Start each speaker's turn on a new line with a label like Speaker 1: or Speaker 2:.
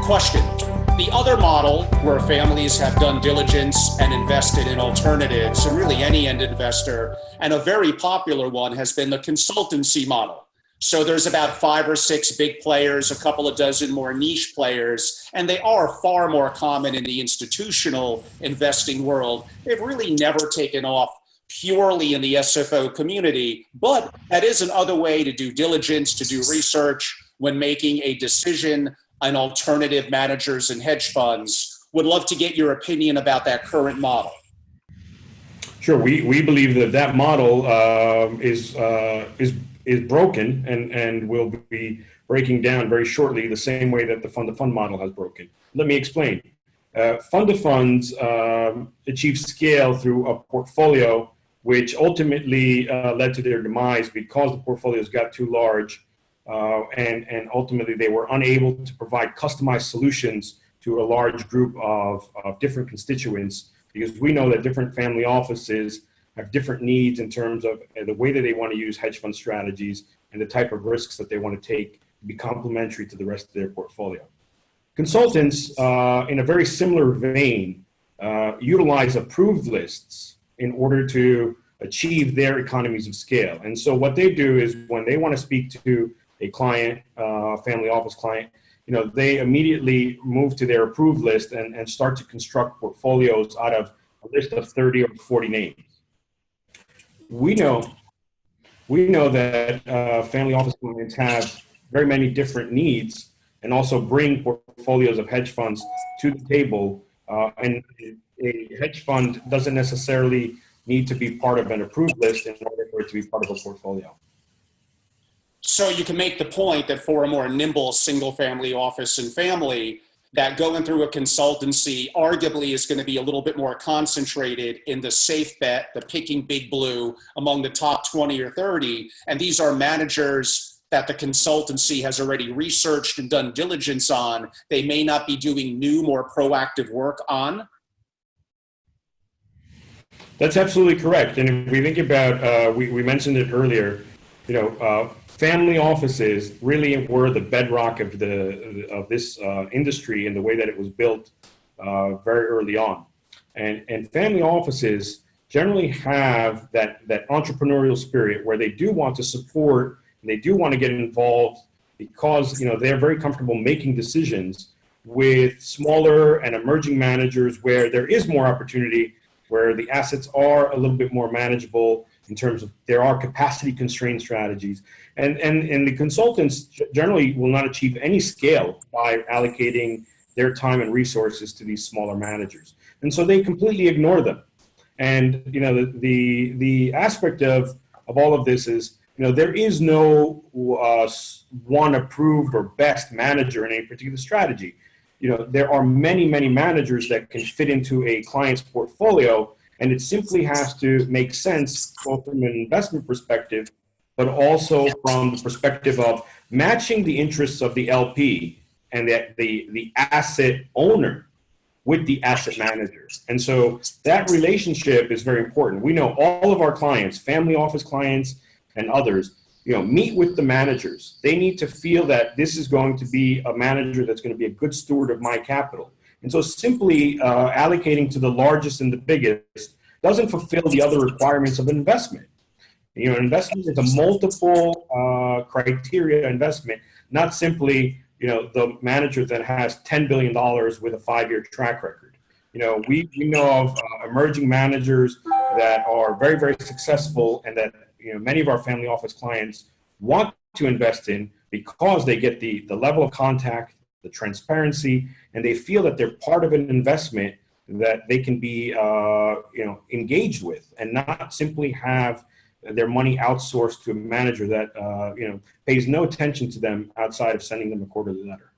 Speaker 1: Question. The other model where families have done diligence and invested in alternatives, and really any end investor, and a very popular one has been the consultancy model. So there's about 5 or 6 big players, a couple of dozen more niche players, and they are far more common in the institutional investing world. They've really never taken off purely in the SFO community, but that is another way to do diligence, to do research when making a decision on alternative managers and hedge funds. Would love to get your opinion about that current model.
Speaker 2: Sure, we believe that that model is broken and will be breaking down very shortly, the same way that the fund-to-fund model has broken. Let me explain. Fund-to-funds achieve scale through a portfolio, which ultimately led to their demise because the portfolios got too large, and ultimately they were unable to provide customized solutions to a large group of different constituents, because we know that different family offices have different needs in terms of the way that they want to use hedge fund strategies and the type of risks that they want to take to be complementary to the rest of their portfolio. Consultants, in a very similar vein, utilize approved lists in order to achieve their economies of scale. And so what they do is when they want to speak to a client, family office client, they immediately move to their approved list and start to construct portfolios out of a list of 30 or 40 names. We know that family office clients have very many different needs and also bring portfolios of hedge funds to the table. And a hedge fund doesn't necessarily need to be part of an approved list in order for it to be part of a portfolio.
Speaker 1: So you can make the point that for a more nimble single family office and family, that going through a consultancy arguably is going to be a little bit more concentrated in the safe bet, the picking big blue among the top 20 or 30. And these are managers that the consultancy has already researched and done diligence on. They may not be doing new, more proactive work on.
Speaker 2: That's absolutely correct. And if we think about, we mentioned it earlier, family offices really were the bedrock of this industry and the way that it was built very early on. And family offices generally have that entrepreneurial spirit where they do want to support, and they do want to get involved because they're very comfortable making decisions with smaller and emerging managers where there is more opportunity, where the assets are a little bit more manageable in terms of there are capacity constrained strategies. And the consultants generally will not achieve any scale by allocating their time and resources to these smaller managers. And so they completely ignore them. And the aspect of all of this is, there is no one approved or best manager in a particular strategy. There are many managers that can fit into a client's portfolio, and it simply has to make sense both from an investment perspective, but also from the perspective of matching the interests of the LP and the asset owner with the asset manager. And so that relationship is very important. We know all of our clients, family office clients and others, meet with the managers. They need to feel that this is going to be a manager that's going to be a good steward of my capital. And so simply allocating to the largest and the biggest doesn't fulfill the other requirements of investment. Investment is a multiple criteria investment, not simply, the manager that has $10 billion with a 5-year track record. We know of emerging managers that are very, very successful and that, many of our family office clients want to invest in because they get the level of contact, the transparency, and they feel that they're part of an investment that they can be, engaged with, and not simply have their money outsourced to a manager that, pays no attention to them outside of sending them a quarterly letter.